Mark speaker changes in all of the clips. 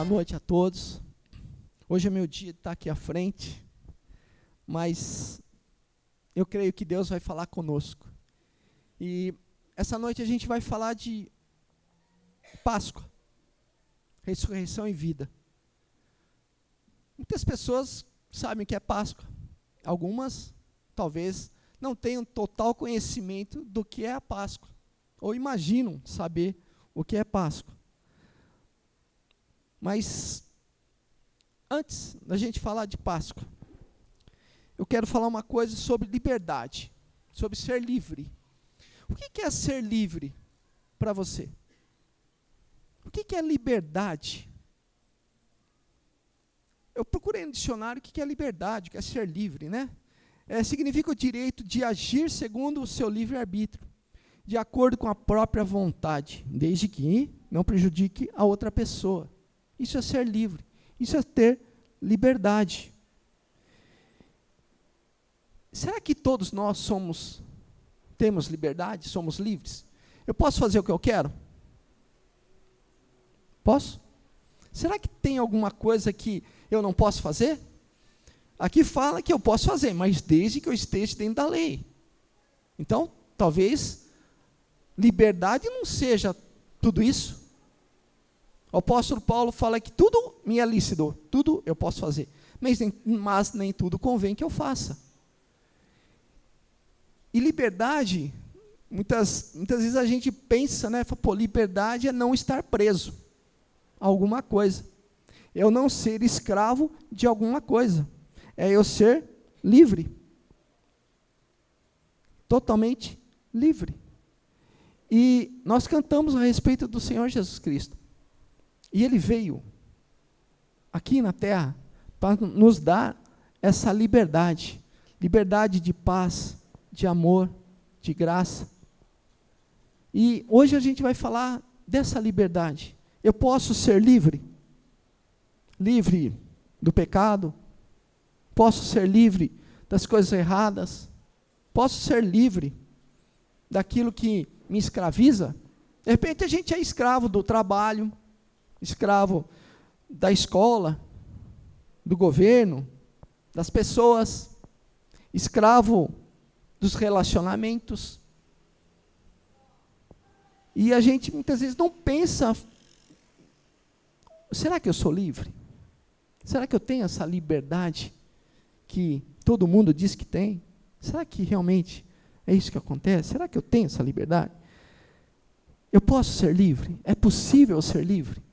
Speaker 1: noite a todos. Hoje é meu dia de estar aqui à frente, mas eu creio que Deus vai falar conosco. E essa noite a gente vai falar de Páscoa, ressurreição e vida. Muitas pessoas sabem o que é Páscoa. Algumas, talvez, não tenham total conhecimento do que é a Páscoa, ou imaginam saber o que é Páscoa. Mas, antes da gente falar de Páscoa, eu quero falar uma coisa sobre liberdade, sobre ser livre. O que é ser livre para você? O que é liberdade? Eu procurei no dicionário o que é liberdade, o que é ser livre, né? Significa o direito de agir segundo o seu livre-arbítrio, de acordo com a própria vontade, desde que não prejudique a outra pessoa. Isso é ser livre, isso é ter liberdade. Será que todos nós temos liberdade, somos livres? Eu posso fazer o que eu quero? Posso? Será que tem alguma coisa que eu não posso fazer? Aqui fala que eu posso fazer, mas desde que eu esteja dentro da lei. Então, talvez liberdade não seja tudo isso. O apóstolo Paulo fala que tudo me é lícito, tudo eu posso fazer, mas nem tudo convém que eu faça. E liberdade, muitas vezes a gente pensa, né, pô, liberdade é não estar preso a alguma coisa, eu não ser escravo de alguma coisa, é eu ser livre, totalmente livre. E nós cantamos a respeito do Senhor Jesus Cristo. E Ele veio aqui na terra para nos dar essa liberdade, liberdade de paz, de amor, de graça. E hoje a gente vai falar dessa liberdade. Eu posso ser livre? Livre do pecado? Posso ser livre das coisas erradas? Posso ser livre daquilo que me escraviza? De repente a gente é escravo do trabalho, escravo da escola, do governo, das pessoas, escravo dos relacionamentos. E a gente muitas vezes não pensa, será que eu sou livre? Será que eu tenho essa liberdade que todo mundo diz que tem? Será que realmente é isso que acontece? Será que eu tenho essa liberdade? Eu posso ser livre? É possível ser livre?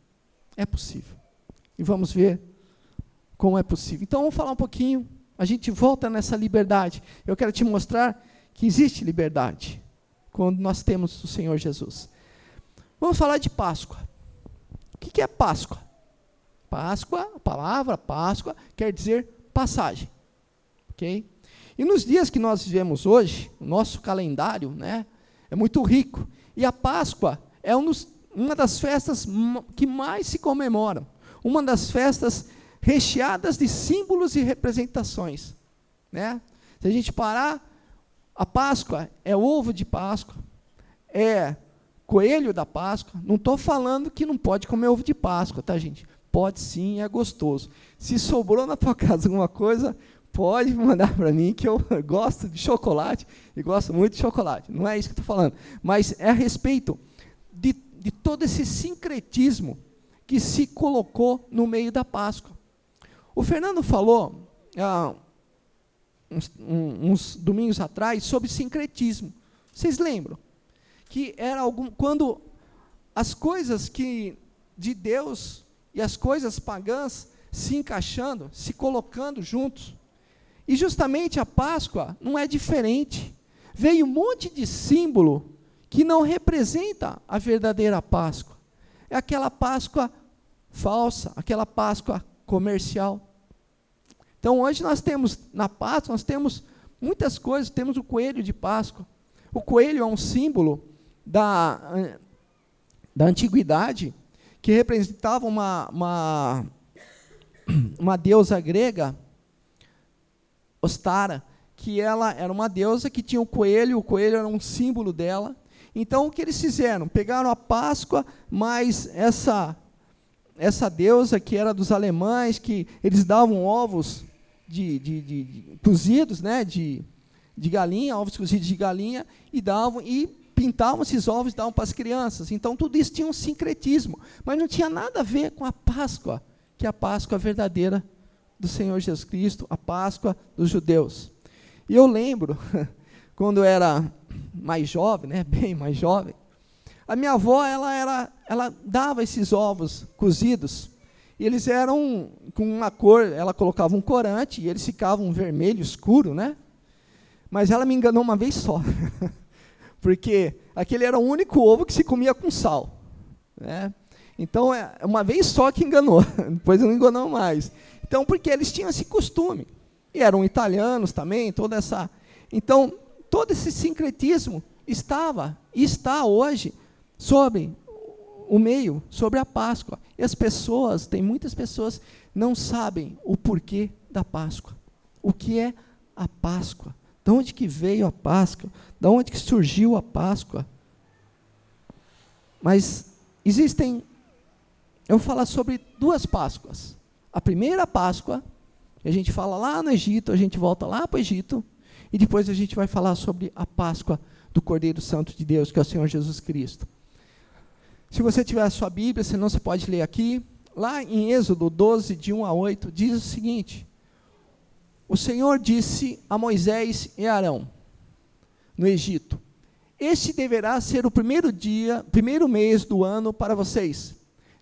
Speaker 1: É possível. E vamos ver como é possível. Então, vamos falar um pouquinho, a gente volta nessa liberdade. Eu quero te mostrar que existe liberdade quando nós temos o Senhor Jesus. Vamos falar de Páscoa. O que é Páscoa? Páscoa, a palavra Páscoa quer dizer passagem. Ok? E nos dias que nós vivemos hoje, o nosso calendário, né, é muito rico. E a Páscoa é uma das festas que mais se comemoram. Uma das festas recheadas de símbolos e representações. Né? Se a gente parar, a Páscoa é ovo de Páscoa, é coelho da Páscoa. Não estou falando que não pode comer ovo de Páscoa, tá, gente? Pode sim, é gostoso. Se sobrou na tua casa alguma coisa, pode mandar para mim, que eu gosto de chocolate, e gosto muito de chocolate. Não é isso que estou falando, mas é a respeito de todo esse sincretismo que se colocou no meio da Páscoa. O Fernando falou, uns domingos atrás, sobre sincretismo. Vocês lembram? Que era quando as coisas de Deus e as coisas pagãs se encaixando, se colocando juntos. E justamente a Páscoa não é diferente. Veio um monte de símbolo que não representa a verdadeira Páscoa. É aquela Páscoa falsa, aquela Páscoa comercial. Então, hoje nós temos, na Páscoa, nós temos muitas coisas. Temos o coelho de Páscoa. O coelho é um símbolo da antiguidade, que representava uma deusa grega, Ostara, que ela era uma deusa que tinha o coelho era um símbolo dela. Então, o que eles fizeram? Pegaram a Páscoa, mas essa deusa que era dos alemães, que eles davam ovos cozidos, né, de galinha, ovos cozidos de galinha, e pintavam esses ovos e davam para as crianças. Então, tudo isso tinha um sincretismo, mas não tinha nada a ver com a Páscoa, que é a Páscoa verdadeira do Senhor Jesus Cristo, a Páscoa dos judeus. E eu lembro, quando eu era mais jovem, né, bem mais jovem, a minha avó, ela dava esses ovos cozidos, e eles eram com uma cor, ela colocava um corante, e eles ficavam vermelho escuro, né? Mas ela me enganou uma vez só, porque aquele era o único ovo que se comia com sal, né? Então, uma vez só que enganou, depois não enganou mais. Então, porque eles tinham esse costume, e eram italianos também, então, todo esse sincretismo estava e está hoje sobre o meio, sobre a Páscoa. E tem muitas pessoas que não sabem o porquê da Páscoa. O que é a Páscoa? De onde que veio a Páscoa? De onde que surgiu a Páscoa? Mas eu vou falar sobre 2 Páscoas. A primeira Páscoa, a gente fala lá no Egito, a gente volta lá para o Egito, e depois a gente vai falar sobre a Páscoa do Cordeiro Santo de Deus, que é o Senhor Jesus Cristo. Se você tiver a sua Bíblia, senão você pode ler aqui, lá em Êxodo 12, de 1 a 8, diz o seguinte: o Senhor disse a Moisés e Arão, no Egito: este deverá ser o primeiro mês do ano para vocês.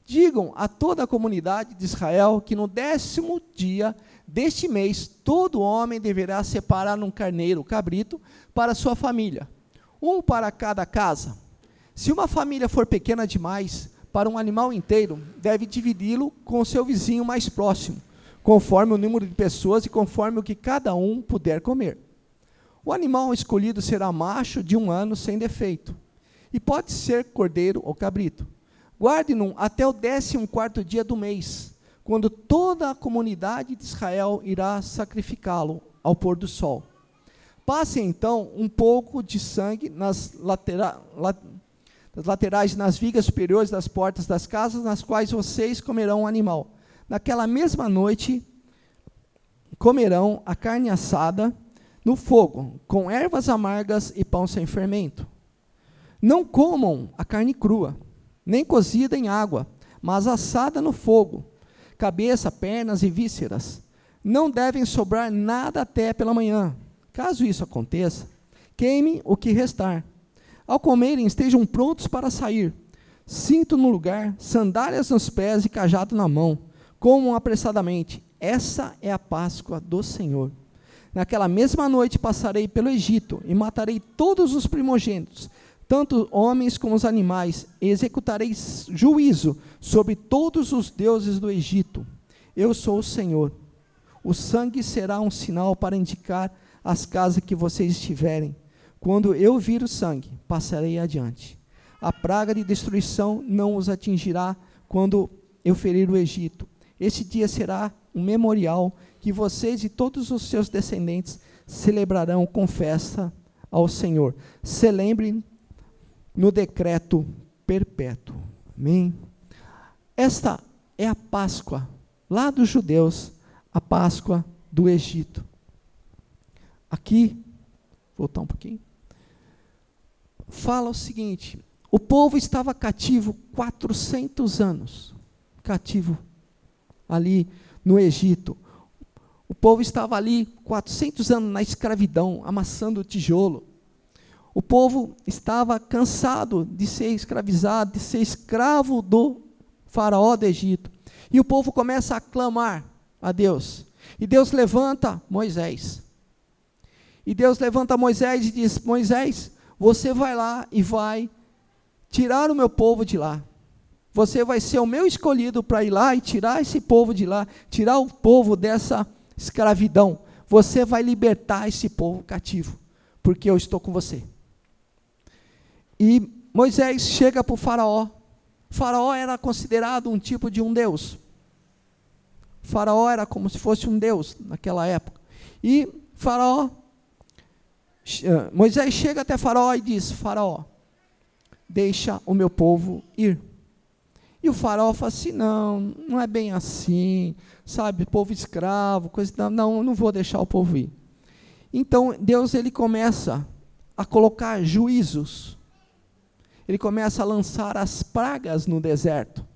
Speaker 1: Digam a toda a comunidade de Israel que no 10º dia deste mês, todo homem deverá separar um carneiro, cabrito, para sua família, um para cada casa. Se uma família for pequena demais para um animal inteiro, deve dividi-lo com o seu vizinho mais próximo, conforme o número de pessoas e conforme o que cada um puder comer. O animal escolhido será macho de 1 ano sem defeito, e pode ser cordeiro ou cabrito. Guarde-no até o 14º dia do mês, quando toda a comunidade de Israel irá sacrificá-lo ao pôr do sol. Passe então um pouco de sangue nas laterais, nas vigas superiores das portas das casas, nas quais vocês comerão o animal. Naquela mesma noite, comerão a carne assada no fogo, com ervas amargas e pão sem fermento. Não comam a carne crua, nem cozida em água, mas assada no fogo, cabeça, pernas e vísceras. Não devem sobrar nada até pela manhã. Caso isso aconteça, queimem o que restar. Ao comerem, estejam prontos para sair. Cinto no lugar, sandálias nos pés e cajado na mão. Comam apressadamente. Essa é a Páscoa do Senhor. Naquela mesma noite passarei pelo Egito e matarei todos os primogênitos, tanto homens como os animais, e executarei juízo sobre todos os deuses do Egito. Eu sou o Senhor. O sangue será um sinal para indicar as casas que vocês estiverem. Quando eu vir o sangue, passarei adiante. A praga de destruição não os atingirá quando eu ferir o Egito. Este dia será um memorial que vocês e todos os seus descendentes celebrarão com festa ao Senhor. Celebrem no decreto perpétuo. Amém? Esta é a Páscoa lá dos judeus, a Páscoa do Egito. Aqui, voltar um pouquinho, fala o seguinte: o povo estava cativo 400 anos, cativo ali no Egito. O povo estava ali 400 anos na escravidão, amassando tijolo. O povo estava cansado de ser escravizado, de ser escravo do faraó do Egito. E o povo começa a clamar a Deus. E Deus levanta Moisés. E Deus levanta Moisés e diz: Moisés, você vai lá e vai tirar o meu povo de lá. Você vai ser o meu escolhido para ir lá e tirar esse povo de lá, tirar o povo dessa escravidão. Você vai libertar esse povo cativo, porque eu estou com você. E Moisés chega para o faraó. O faraó era considerado um tipo de um deus. O faraó era como se fosse um deus naquela época. E Moisés chega até faraó e diz: faraó, deixa o meu povo ir. E o faraó fala assim, não é bem assim, sabe, povo escravo, coisa, não vou deixar o povo ir. Então, Deus, ele começa a colocar juízos, ele começa a lançar as pragas no deserto.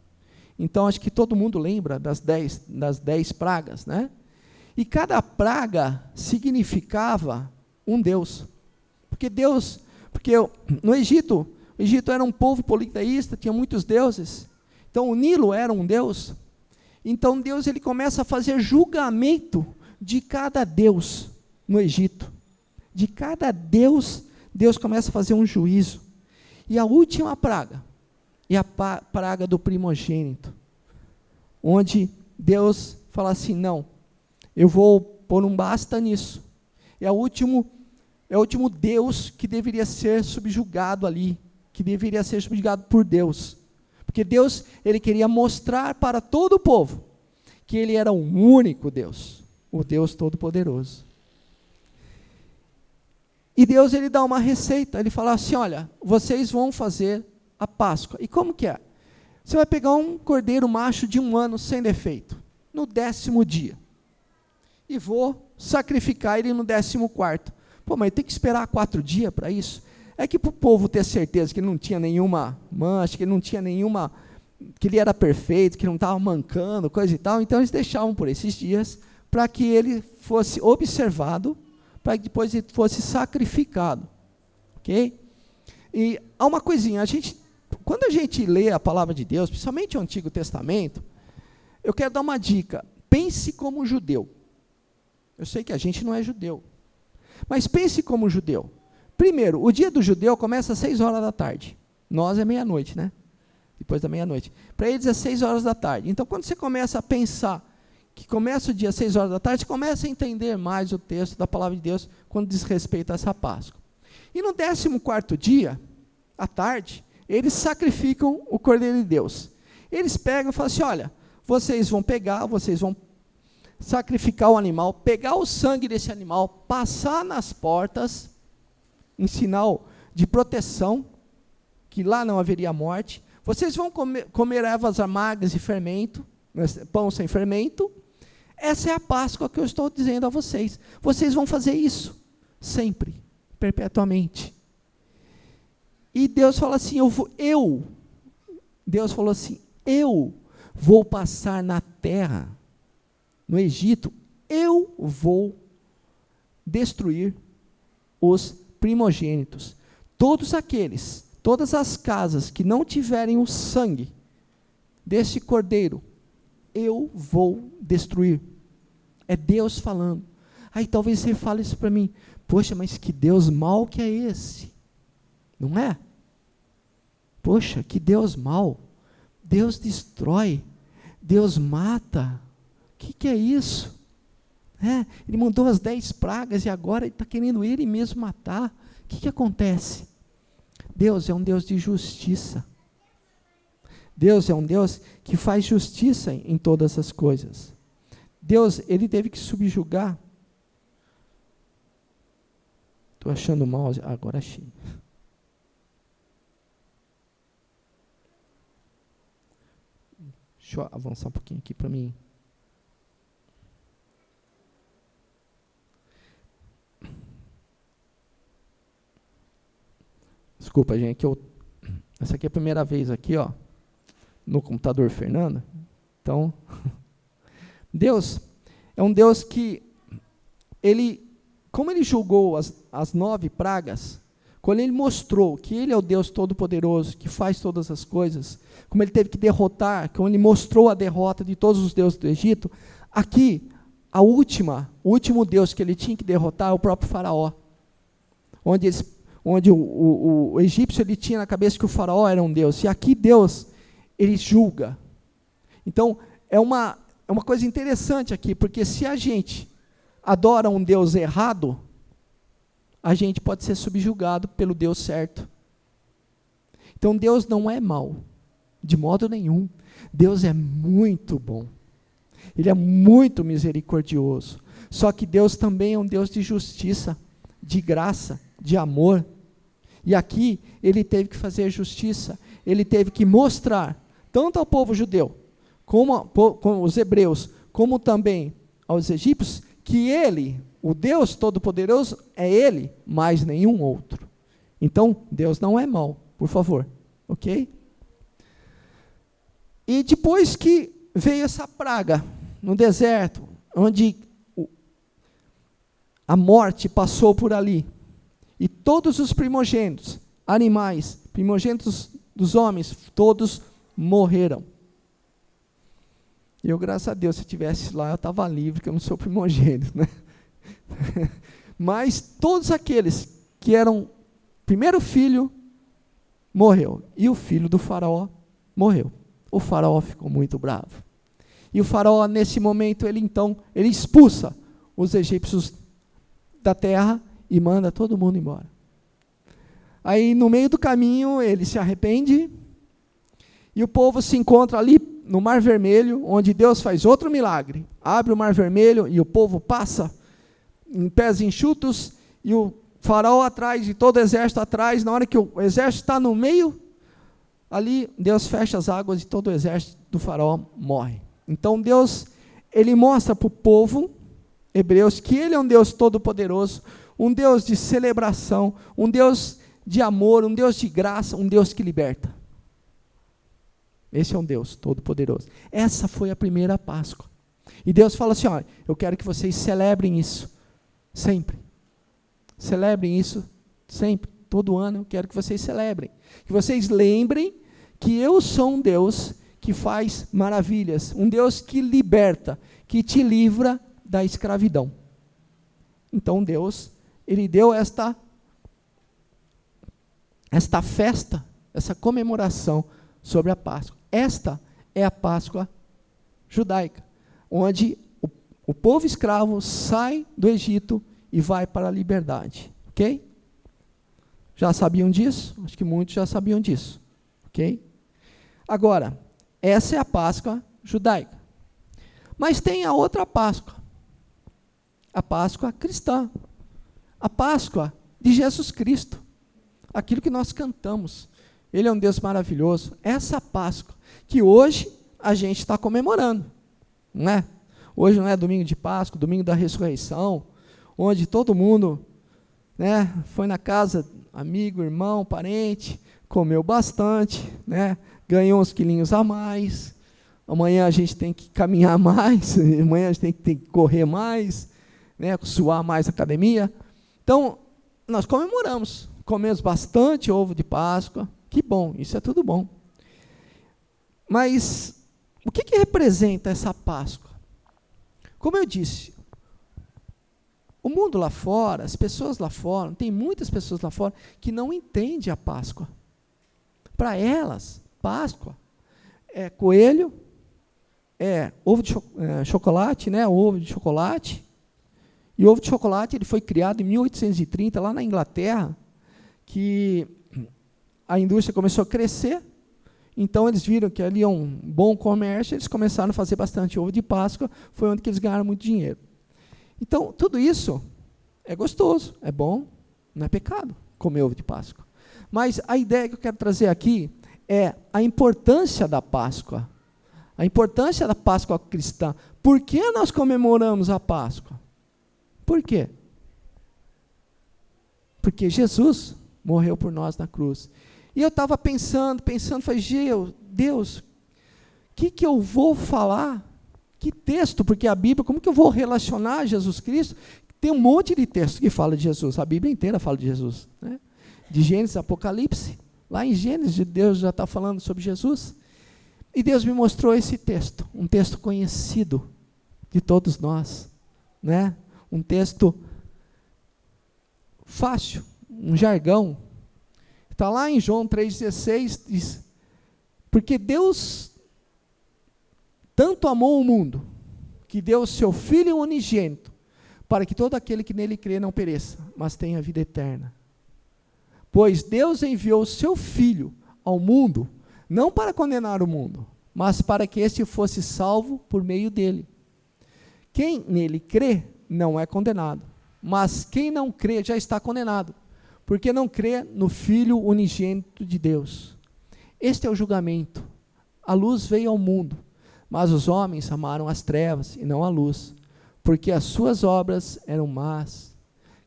Speaker 1: Então, acho que todo mundo lembra das 10 pragas, né? E cada praga significava um Deus. Porque no Egito, o Egito era um povo politeísta, tinha muitos deuses. Então, o Nilo era um Deus. Então, Deus, ele começa a fazer julgamento de cada Deus no Egito. De cada Deus, Deus começa a fazer um juízo. E a última praga é a praga do primogênito, onde Deus fala assim, não, eu vou pôr um basta nisso. É o último Deus que deveria ser subjugado ali, que deveria ser subjugado por Deus. Porque Deus, ele queria mostrar para todo o povo que ele era um único Deus, o Deus Todo-Poderoso. E Deus, ele dá uma receita, ele fala assim, olha, vocês vão fazer a Páscoa. E como que é? Você vai pegar um cordeiro macho de 1 ano sem defeito, no 10º dia. E vou sacrificar ele no 14º. Pô, mas tem que esperar 4 dias para isso? É que para o povo ter certeza que ele não tinha nenhuma mancha, que ele não tinha nenhuma, que ele era perfeito, que não estava mancando, coisa e tal, então eles deixavam por esses dias, para que ele fosse observado, para que depois ele fosse sacrificado. Ok? E há uma coisinha, quando a gente lê a palavra de Deus, principalmente o Antigo Testamento, eu quero dar uma dica, pense como um judeu. Eu sei que a gente não é judeu, mas pense como um judeu. Primeiro, o dia do judeu começa às 6 horas da tarde. Nós é meia-noite, né? Depois da meia-noite. Para eles é 6 horas da tarde. Então, quando você começa a pensar que começa o dia às 6 horas da tarde, você começa a entender mais o texto da palavra de Deus quando diz respeito a essa Páscoa. E no 14º dia, à tarde, eles sacrificam o Cordeiro de Deus. Eles pegam e falam assim, olha, vocês vão sacrificar o animal, pegar o sangue desse animal, passar nas portas, em sinal de proteção, que lá não haveria morte. Vocês vão comer ervas amargas e fermento, pão sem fermento. Essa é a Páscoa que eu estou dizendo a vocês. Vocês vão fazer isso, sempre, perpetuamente. E Deus fala assim, Deus falou assim, eu vou passar na terra, no Egito, eu vou destruir os primogênitos. Todas as casas que não tiverem o sangue desse cordeiro, eu vou destruir. É Deus falando. Aí talvez você fale isso para mim, poxa, mas que Deus mau que é esse? Não é? Poxa, que Deus mau. Deus destrói, Deus mata. O que é isso? Ele mandou as 10 pragas e agora ele está querendo ele mesmo matar. O que acontece? Deus é um Deus de justiça. Deus é um Deus que faz justiça em todas as coisas. Deus, ele teve que subjugar. Estou achando o mouse, agora achei. Deixa eu avançar um pouquinho aqui para mim. Desculpa, gente, essa aqui é a primeira vez aqui, ó, no computador Fernando. Então, Deus é um Deus que, como ele julgou as 9 pragas, quando ele mostrou que ele é o Deus Todo-Poderoso, que faz todas as coisas, como ele teve que derrotar, como ele mostrou a derrota de todos os deuses do Egito, aqui, o último Deus que ele tinha que derrotar é o próprio faraó, onde o egípcio ele tinha na cabeça que o faraó era um Deus, e aqui Deus, ele julga. Então, é uma coisa interessante aqui, porque se a gente adora um Deus errado, a gente pode ser subjugado pelo Deus certo. Então, Deus não é mau, de modo nenhum. Deus é muito bom. Ele é muito misericordioso. Só que Deus também é um Deus de justiça, de graça, de amor. E aqui, ele teve que fazer justiça. Ele teve que mostrar tanto ao povo judeu, como os hebreus, como também aos egípcios, que ele, o Deus Todo-Poderoso, é ele, mais nenhum outro. Então, Deus não é mau, por favor, ok? E depois que veio essa praga no deserto, onde a morte passou por ali, e todos os primogênitos, animais, primogênitos dos homens, todos morreram. E eu, graças a Deus, se eu estivesse lá, eu estava livre, que eu não sou primogênito, né? Mas todos aqueles que eram primeiro filho, morreu. E o filho do faraó morreu. O faraó ficou muito bravo. E o faraó, nesse momento, ele expulsa os egípcios da terra e manda todo mundo embora. Aí, no meio do caminho, ele se arrepende, e o povo se encontra ali no Mar Vermelho, onde Deus faz outro milagre. Abre o Mar Vermelho e o povo passa em pés enxutos, e o faraó atrás, e todo o exército atrás. Na hora que o exército está no meio, ali Deus fecha as águas e todo o exército do faraó morre. Então Deus, ele mostra para o povo hebreus que ele é um Deus todo-poderoso, um Deus de celebração, um Deus de amor, um Deus de graça, um Deus que liberta. Esse é um Deus todo-poderoso. Essa foi a primeira Páscoa. E Deus fala assim, olha, eu quero que vocês celebrem isso sempre. Celebrem isso sempre. Todo ano eu quero que vocês celebrem. Que vocês lembrem que eu sou um Deus que faz maravilhas. Um Deus que liberta, que te livra da escravidão. Então Deus, ele deu esta festa, essa comemoração sobre a Páscoa. Esta é a Páscoa judaica, onde o povo escravo sai do Egito e vai para a liberdade, ok? Já sabiam disso? Acho que muitos já sabiam disso, ok? Agora, essa é a Páscoa judaica. Mas tem a outra Páscoa, a Páscoa cristã, a Páscoa de Jesus Cristo, aquilo que nós cantamos. Ele é um Deus maravilhoso. Essa Páscoa que hoje a gente está comemorando, não é? Hoje não é domingo de Páscoa, domingo da ressurreição, onde todo mundo, né, foi na casa, amigo, irmão, parente, comeu bastante, né, ganhou uns quilinhos a mais. Amanhã a gente tem que caminhar mais, amanhã a gente tem que correr mais, né, suar mais na academia. Então, nós comemoramos, comemos bastante ovo de Páscoa. Que bom, isso é tudo bom. Mas o que representa essa Páscoa? Como eu disse, o mundo lá fora, as pessoas lá fora, tem muitas pessoas lá fora que não entendem a Páscoa. Para elas, Páscoa é coelho, é ovo de chocolate, né? Ovo de chocolate. E o ovo de chocolate ele foi criado em 1830, lá na Inglaterra, que a indústria começou a crescer, então eles viram que ali é um bom comércio, eles começaram a fazer bastante ovo de Páscoa, foi onde que eles ganharam muito dinheiro. Então, tudo isso é gostoso, é bom, não é pecado comer ovo de Páscoa. Mas a ideia que eu quero trazer aqui é a importância da Páscoa, a importância da Páscoa cristã. Por que nós comemoramos a Páscoa? Por quê? Porque Jesus morreu por nós na cruz. E eu estava pensando, falei, Deus, o que eu vou falar? Que texto? Porque a Bíblia, como que eu vou relacionar Jesus Cristo? Tem um monte de texto que fala de Jesus, a Bíblia inteira fala de Jesus, né? De Gênesis, Apocalipse, lá em Gênesis, Deus já está falando sobre Jesus. E Deus me mostrou esse texto, um texto conhecido de todos nós, né? Um texto fácil, um jargão. Está lá em João 3,16, diz, porque Deus tanto amou o mundo, que deu o seu Filho unigênito, para que todo aquele que nele crê não pereça, mas tenha vida eterna. Pois Deus enviou o seu Filho ao mundo, não para condenar o mundo, mas para que este fosse salvo por meio dele. Quem nele crê, não é condenado, mas quem não crê já está condenado, porque não crê no Filho unigênito de Deus. Este é o julgamento. A luz veio ao mundo, mas os homens amaram as trevas e não a luz, porque as suas obras eram más.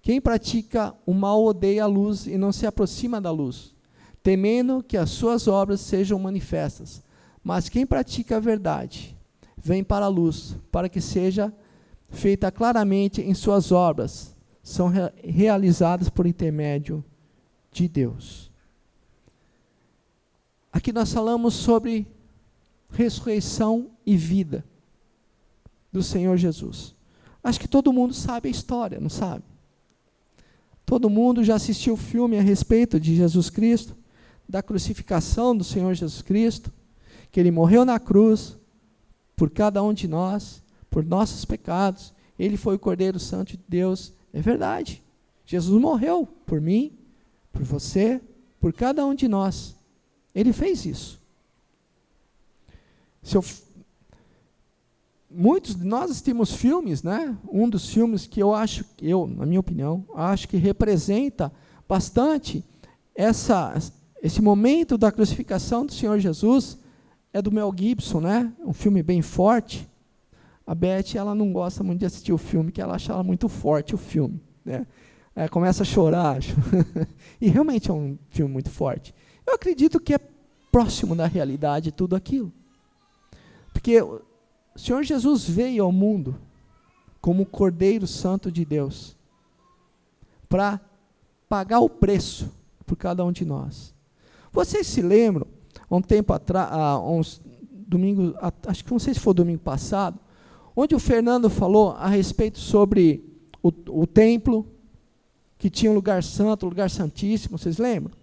Speaker 1: Quem pratica o mal odeia a luz e não se aproxima da luz, temendo que as suas obras sejam manifestas. Mas quem pratica a verdade vem para a luz, para que seja feita claramente em suas obras, são realizadas por intermédio de Deus. Aqui nós falamos sobre ressurreição e vida do Senhor Jesus. Acho que todo mundo sabe a história, não sabe? Todo mundo já assistiu o filme a respeito de Jesus Cristo, da crucificação do Senhor Jesus Cristo, que Ele morreu na cruz por cada um de nós, por nossos pecados. Ele foi o Cordeiro Santo de Deus. É verdade. Jesus morreu por mim, por você, por cada um de nós. Ele fez isso. Muitos de nós assistimos filmes, né? Um dos filmes que na minha opinião, acho que representa bastante esse momento da crucificação do Senhor Jesus, é do Mel Gibson, né? Um filme bem forte. A Beth, ela não gosta muito de assistir o filme, porque ela acha muito forte o filme, né? Começa a chorar, acho. E realmente é um filme muito forte. Eu acredito que é próximo da realidade tudo aquilo. Porque o Senhor Jesus veio ao mundo como o Cordeiro Santo de Deus para pagar o preço por cada um de nós. Vocês se lembram, há um tempo atrás, uns domingos, acho que não sei se foi domingo passado, onde o Fernando falou a respeito sobre o templo, que tinha um lugar santo, um lugar santíssimo, vocês lembram?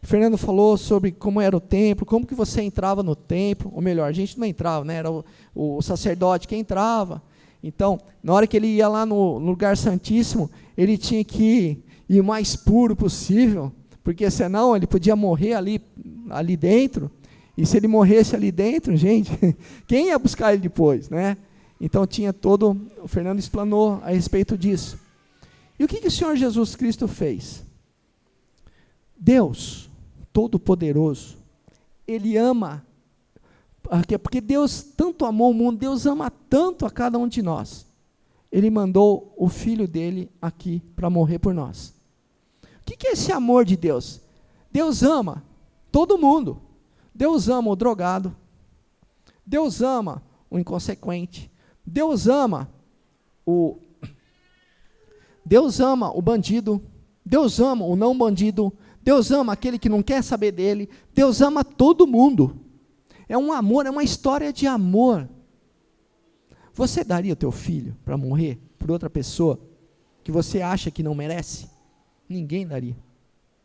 Speaker 1: O Fernando falou sobre como era o templo, como que você entrava no templo, ou melhor, a gente não entrava, né? Era o sacerdote que entrava. Então, na hora que ele ia lá no lugar santíssimo, ele tinha que ir o mais puro possível, porque senão ele podia morrer ali dentro, e se ele morresse ali dentro, gente, quem ia buscar ele depois, né? Então o Fernando explanou a respeito disso. E o que o Senhor Jesus Cristo fez? Deus Todo-Poderoso, Ele ama, porque Deus tanto amou o mundo, Deus ama tanto a cada um de nós, Ele mandou o Filho dele aqui para morrer por nós. O que é esse amor de Deus? Deus ama todo mundo. Deus ama o drogado, Deus ama o inconsequente, Deus ama o bandido, Deus ama o não bandido, Deus ama aquele que não quer saber dele, Deus ama todo mundo. É um amor, é uma história de amor. Você daria o teu filho para morrer por outra pessoa que você acha que não merece? Ninguém daria.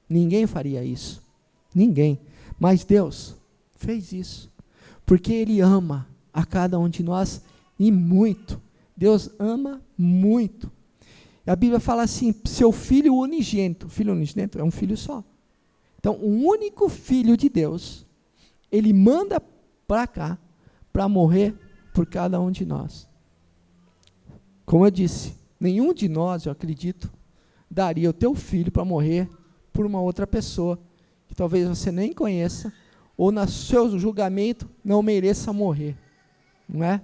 Speaker 1: Ninguém faria isso. Ninguém. Mas Deus fez isso, porque Ele ama a cada um de nós e muito. Deus ama muito. A Bíblia fala assim, seu filho unigênito é um filho só. Então, o único filho de Deus, Ele manda para cá, para morrer por cada um de nós. Como eu disse, nenhum de nós, eu acredito, daria o teu filho para morrer por uma outra pessoa, que talvez você nem conheça, ou no seu julgamento não mereça morrer. Não é?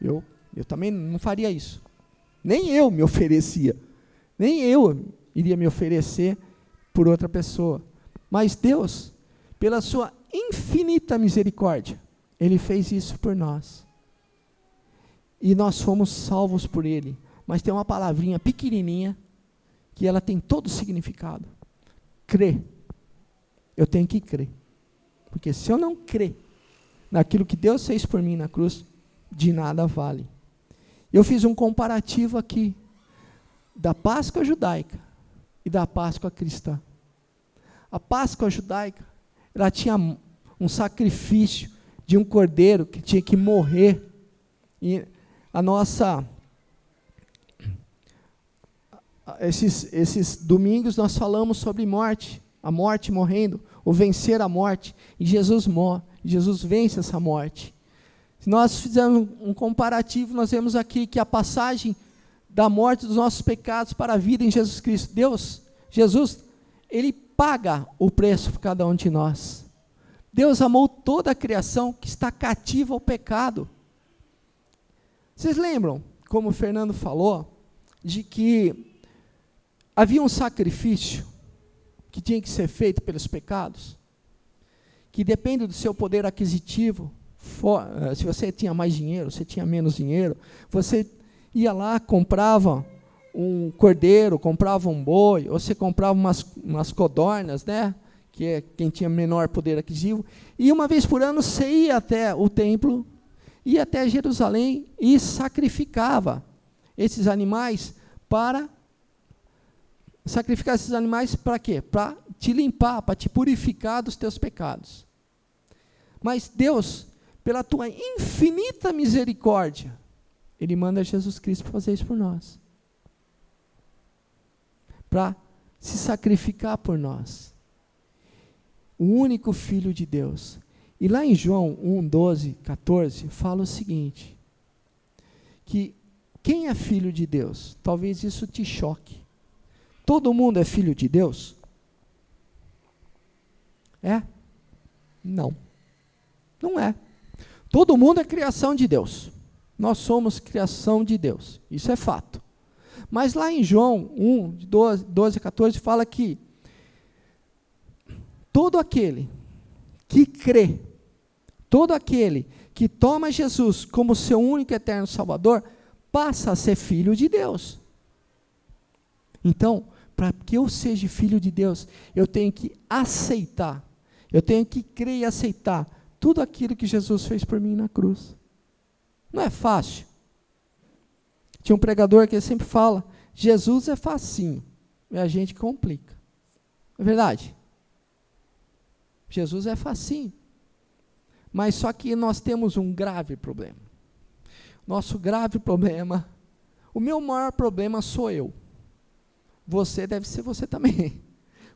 Speaker 1: Eu também não faria isso. Nem eu me oferecia. Nem eu iria me oferecer por outra pessoa. Mas Deus, pela sua infinita misericórdia, Ele fez isso por nós. E nós fomos salvos por Ele. Mas tem uma palavrinha pequenininha, que ela tem todo o significado. Crer. Eu tenho que crer. Porque se eu não crer naquilo que Deus fez por mim na cruz, de nada vale. Eu fiz um comparativo aqui da Páscoa judaica e da Páscoa cristã. A Páscoa judaica, ela tinha um sacrifício de um cordeiro que tinha que morrer. E esses domingos nós falamos sobre morte, a morte morrendo, o vencer a morte, e Jesus morre, Jesus vence essa morte. Se nós fizermos um comparativo, nós vemos aqui que a passagem da morte dos nossos pecados para a vida em Jesus Cristo, Jesus, Ele paga o preço por cada um de nós. Deus amou toda a criação que está cativa ao pecado. Vocês lembram, como o Fernando falou, de que havia um sacrifício que tinha que ser feito pelos pecados, que depende do seu poder aquisitivo. Se você tinha mais dinheiro, você tinha menos dinheiro, você ia lá, comprava um cordeiro, comprava um boi, ou você comprava umas codornas, né? Que é quem tinha menor poder aquisitivo, e uma vez por ano você ia até o templo, ia até Jerusalém e sacrificava esses animais para quê? Para te limpar, para te purificar dos teus pecados. Mas Deus, pela tua infinita misericórdia, Ele manda Jesus Cristo para fazer isso por nós, para se sacrificar por nós, o único Filho de Deus. E lá em João 1, 12, 14, fala o seguinte, que quem é filho de Deus? Talvez isso te choque. Todo mundo é filho de Deus? É? Não. Não é. Todo mundo é criação de Deus. Nós somos criação de Deus. Isso é fato. Mas lá em João 1, 12 a 14, fala que todo aquele que crê, todo aquele que toma Jesus como seu único e eterno Salvador, passa a ser filho de Deus. Então, para que eu seja filho de Deus, eu tenho que aceitar, eu tenho que crer e aceitar tudo aquilo que Jesus fez por mim na cruz. Não é fácil. Tinha um pregador que sempre fala, Jesus é facinho, e a gente complica. É verdade? Jesus é facinho. Mas só que nós temos um grave problema. Nosso grave problema, o meu maior problema sou eu. Você deve ser você também.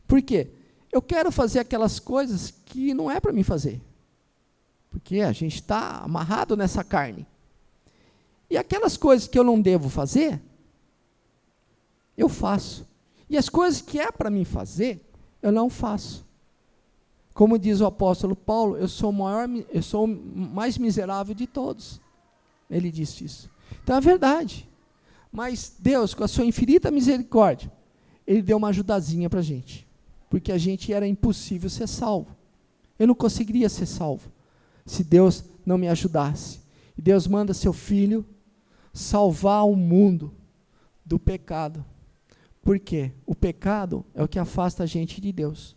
Speaker 1: Por quê? Eu quero fazer aquelas coisas que não é para mim fazer. Porque a gente está amarrado nessa carne. E aquelas coisas que eu não devo fazer, eu faço. E as coisas que é para mim fazer, eu não faço. Como diz o apóstolo Paulo, eu sou o mais miserável de todos. Ele disse isso. Então é verdade. Mas Deus, com a sua infinita misericórdia, Ele deu uma ajudazinha para a gente. Porque a gente era impossível ser salvo. Eu não conseguiria ser salvo se Deus não me ajudasse. E Deus manda seu Filho salvar o mundo do pecado. Por quê? O pecado é o que afasta a gente de Deus.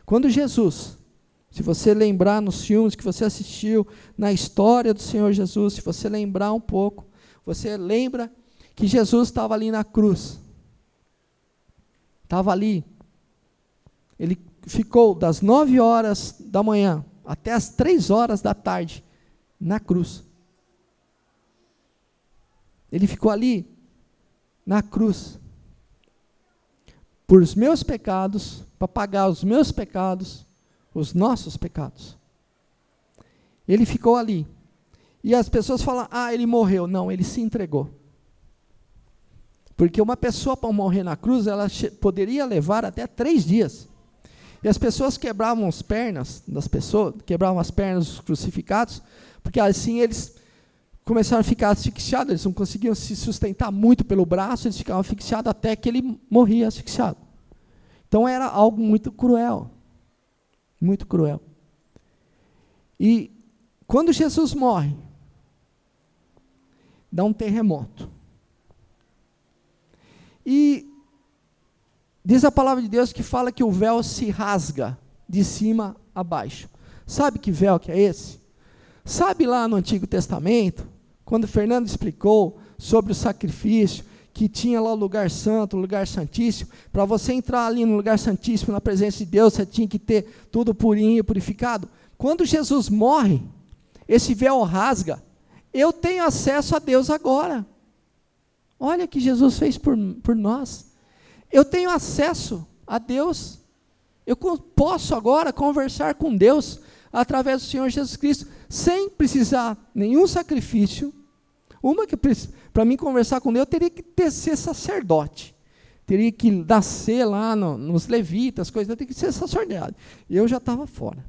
Speaker 1: Quando Jesus, se você lembrar nos filmes que você assistiu, na história do Senhor Jesus, se você lembrar um pouco, você lembra que Jesus estava ali na cruz. Estava ali. Ele ficou das 9 horas da manhã até as 3 horas da tarde na cruz. Ele ficou ali na cruz por os meus pecados, para pagar os meus pecados, os nossos pecados. Ele ficou ali. E as pessoas falam, ele morreu. Não, ele se entregou. Porque uma pessoa para morrer na cruz, ela poderia levar até 3 dias. E as pessoas quebravam as pernas das pessoas, quebravam as pernas dos crucificados, porque assim eles começaram a ficar asfixiados, eles não conseguiam se sustentar muito pelo braço, eles ficavam asfixiados até que ele morria asfixiado. Então era algo muito cruel. Muito cruel. E quando Jesus morre, dá um terremoto. E diz a palavra de Deus que fala que o véu se rasga de cima a baixo. Sabe que véu que é esse? Sabe lá no Antigo Testamento, quando Fernando explicou sobre o sacrifício, que tinha lá o lugar santo, o lugar santíssimo, para você entrar ali no lugar santíssimo, na presença de Deus, você tinha que ter tudo purinho e purificado. Quando Jesus morre, esse véu rasga, eu tenho acesso a Deus agora. Olha o que Jesus fez por nós. Eu tenho acesso a Deus. Eu posso agora conversar com Deus através do Senhor Jesus Cristo, sem precisar nenhum sacrifício. Para mim conversar com Deus, eu teria que ser sacerdote. Teria que nascer lá nos levitas, coisas, eu teria que ser sacerdote. Eu já estava fora.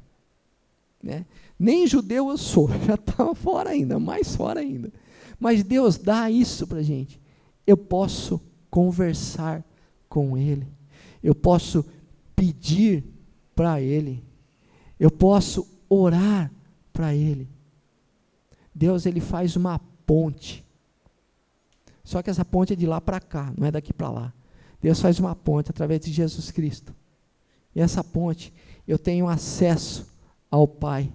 Speaker 1: né? Nem judeu eu sou, já estava fora ainda, mais fora ainda. Mas Deus dá isso para a gente. Eu posso conversar com Ele, eu posso pedir para Ele, eu posso orar para Ele. Deus, Ele faz uma ponte, só que essa ponte é de lá para cá, não é daqui para lá. Deus faz uma ponte através de Jesus Cristo, e essa ponte, eu tenho acesso ao Pai,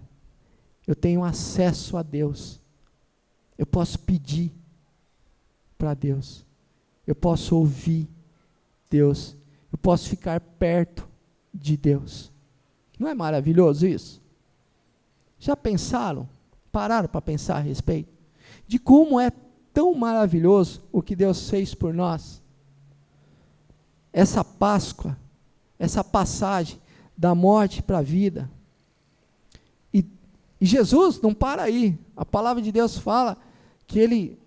Speaker 1: eu tenho acesso a Deus, eu posso pedir para Deus, eu posso ouvir Deus, eu posso ficar perto de Deus. Não é maravilhoso isso? Já pensaram, pararam para pensar a respeito de como é tão maravilhoso o que Deus fez por nós? Essa Páscoa, essa passagem da morte para a vida. E Jesus não para aí. A palavra de Deus fala que Ele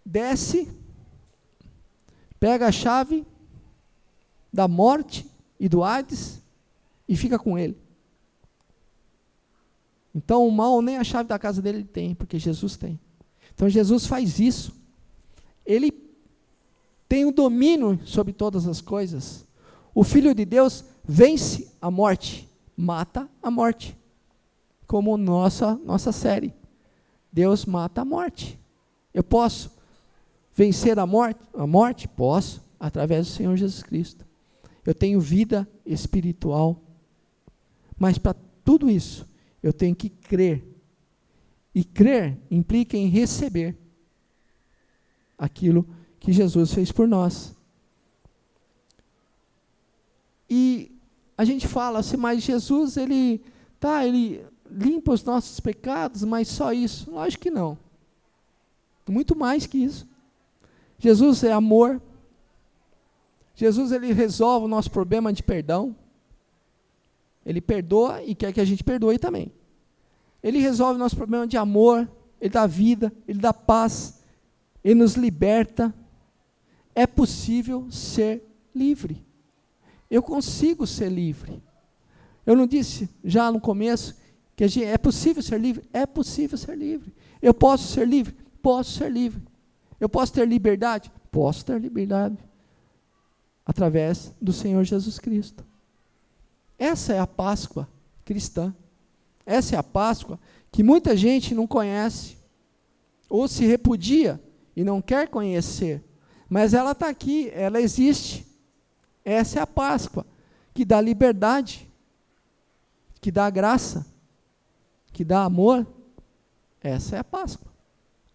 Speaker 1: desce, pega a chave da morte e do Hades e fica com Ele. Então o mal nem a chave da casa dele tem, porque Jesus tem. Então Jesus faz isso. Ele tem o domínio sobre todas as coisas. O Filho de Deus vence a morte, mata a morte. Como nossa série. Deus mata a morte. Eu posso vencer a morte? A morte? Posso, através do Senhor Jesus Cristo. Eu tenho vida espiritual. Mas para tudo isso, eu tenho que crer. E crer implica em receber aquilo que Jesus fez por nós. E a gente fala assim, mas Jesus, ele limpa os nossos pecados, mas só isso? Lógico que não. Muito mais que isso. Jesus é amor. Jesus, ele resolve o nosso problema de perdão. Ele perdoa e quer que a gente perdoe também. Ele resolve o nosso problema de amor, Ele dá vida, Ele dá paz, Ele nos liberta. É possível ser livre. Eu consigo ser livre. Eu não disse já no começo que é possível ser livre? É possível ser livre. Eu posso ser livre? Posso ser livre. Eu posso ter liberdade? Posso ter liberdade. Através do Senhor Jesus Cristo. Essa é a Páscoa cristã. Essa é a Páscoa que muita gente não conhece, ou se repudia e não quer conhecer, mas ela está aqui, ela existe. Essa é a Páscoa que dá liberdade, que dá graça, que dá amor. Essa é a Páscoa.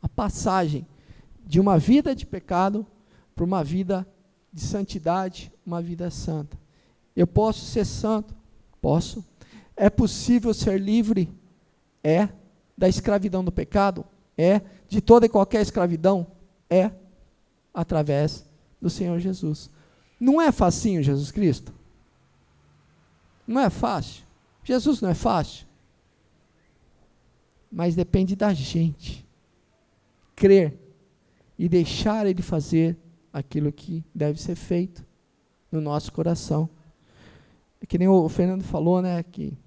Speaker 1: A passagem de uma vida de pecado para uma vida de santidade, uma vida santa. Eu posso ser santo? Posso. É possível ser livre? É. Da escravidão do pecado? É. De toda e qualquer escravidão? É. Através do Senhor Jesus. Não é facinho Jesus Cristo? Não é fácil? Jesus não é fácil? Mas depende da gente crer e deixar Ele fazer aquilo que deve ser feito no nosso coração. É que nem o Fernando falou, né, que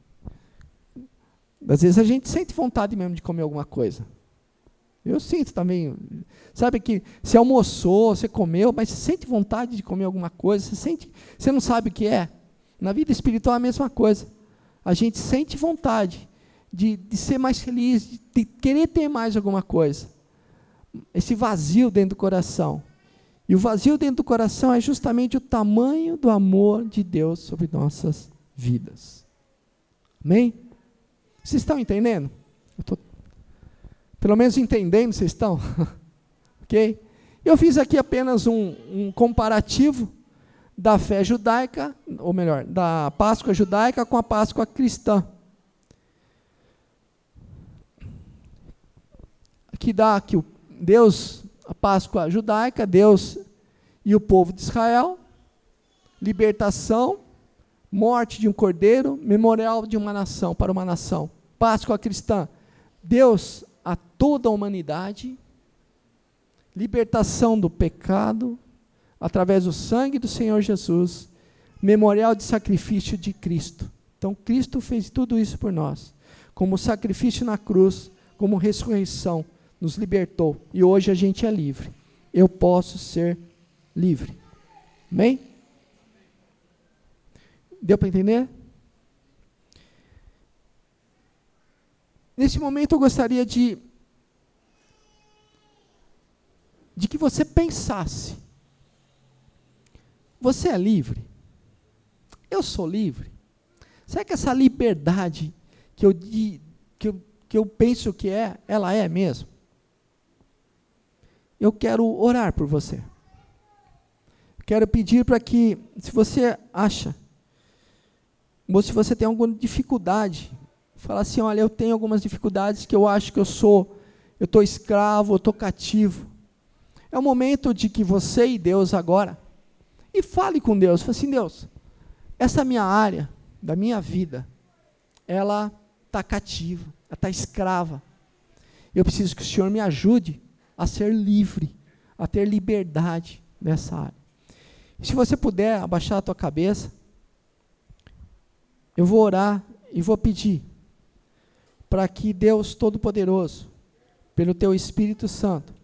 Speaker 1: às vezes a gente sente vontade mesmo de comer alguma coisa. Eu sinto também, sabe que você almoçou, você comeu, mas você sente vontade de comer alguma coisa, você não sabe o que é. Na vida espiritual é a mesma coisa. A gente sente vontade de ser mais feliz, de querer ter mais alguma coisa. Esse vazio dentro do coração. E o vazio dentro do coração é justamente o tamanho do amor de Deus sobre nossas vidas. Amém? Vocês estão entendendo? Eu estou, pelo menos entendendo, vocês estão? Ok? Eu fiz aqui apenas um comparativo da fé judaica, ou melhor, da Páscoa judaica com a Páscoa cristã. Que dá que o Deus, a Páscoa judaica, Deus e o povo de Israel, libertação, morte de um cordeiro, memorial de uma nação, para uma nação. Páscoa cristã, Deus a toda a humanidade, libertação do pecado, através do sangue do Senhor Jesus, memorial de sacrifício de Cristo. Então, Cristo fez tudo isso por nós. como sacrifício na cruz, como ressurreição, nos libertou. E hoje a gente é livre. Eu posso ser livre. Amém? Deu para entender? Nesse momento eu gostaria de que você pensasse. Você é livre? Eu sou livre? Será que essa liberdade que eu penso que é, ela é mesmo? Eu quero orar por você. Quero pedir para que, se você acha, ou se você tem alguma dificuldade, fala assim, olha, eu tenho algumas dificuldades que eu acho que eu estou escravo, eu estou cativo. É o momento de que você e Deus agora, e fale com Deus, fale assim, Deus, essa minha área da minha vida, ela está cativa, ela está escrava. Eu preciso que o Senhor me ajude a ser livre, a ter liberdade nessa área. Se você puder abaixar a tua cabeça, eu vou orar e vou pedir para que Deus Todo-Poderoso, pelo Teu Espírito Santo,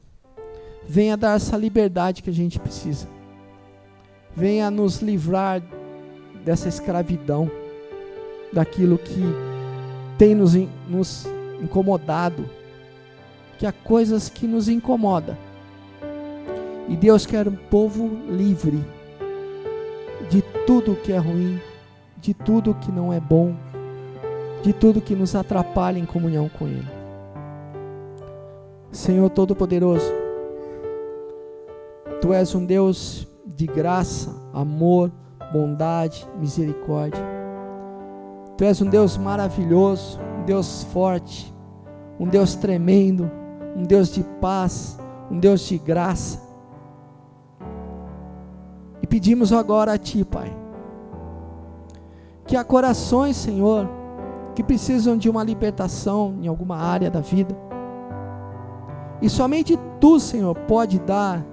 Speaker 1: venha dar essa liberdade que a gente precisa. Venha nos livrar dessa escravidão, daquilo que tem nos incomodado, que há coisas que nos incomodam. E Deus quer um povo livre de tudo que é ruim, de tudo que não é bom, de tudo que nos atrapalha em comunhão com Ele. Senhor Todo-Poderoso, Tu és um Deus de graça, amor, bondade, misericórdia. Tu és um Deus maravilhoso, um Deus forte, um Deus tremendo, um Deus de paz, um Deus de graça. E pedimos agora a Ti, Pai, que há corações, Senhor, que precisam de uma libertação em alguma área da vida. E somente Tu, Senhor, pode dar.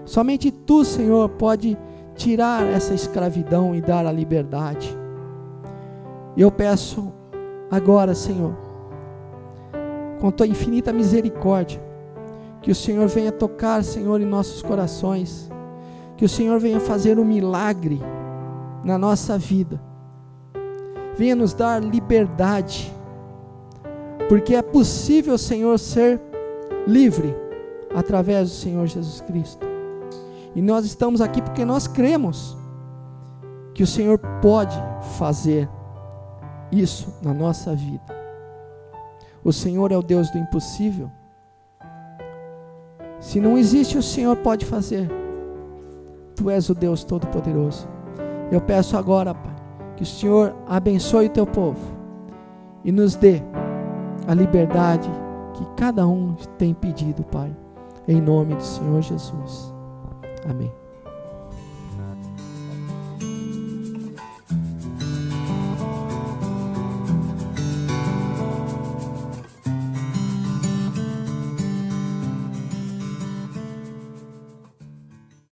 Speaker 1: Somente Tu, Senhor, pode tirar essa escravidão e dar a liberdade. Eu peço agora, Senhor, com Tua infinita misericórdia, que o Senhor venha tocar, Senhor, em nossos corações, que o Senhor venha fazer um milagre na nossa vida, venha nos dar liberdade, porque é possível, Senhor, ser livre através do Senhor Jesus Cristo. E nós estamos aqui porque nós cremos que o Senhor pode fazer isso na nossa vida. O Senhor é o Deus do impossível. Se não existe, o Senhor pode fazer. Tu és o Deus Todo-Poderoso. Eu peço agora, Pai, que o Senhor abençoe o Teu povo e nos dê a liberdade que cada um tem pedido, Pai, em nome do Senhor Jesus. Amém.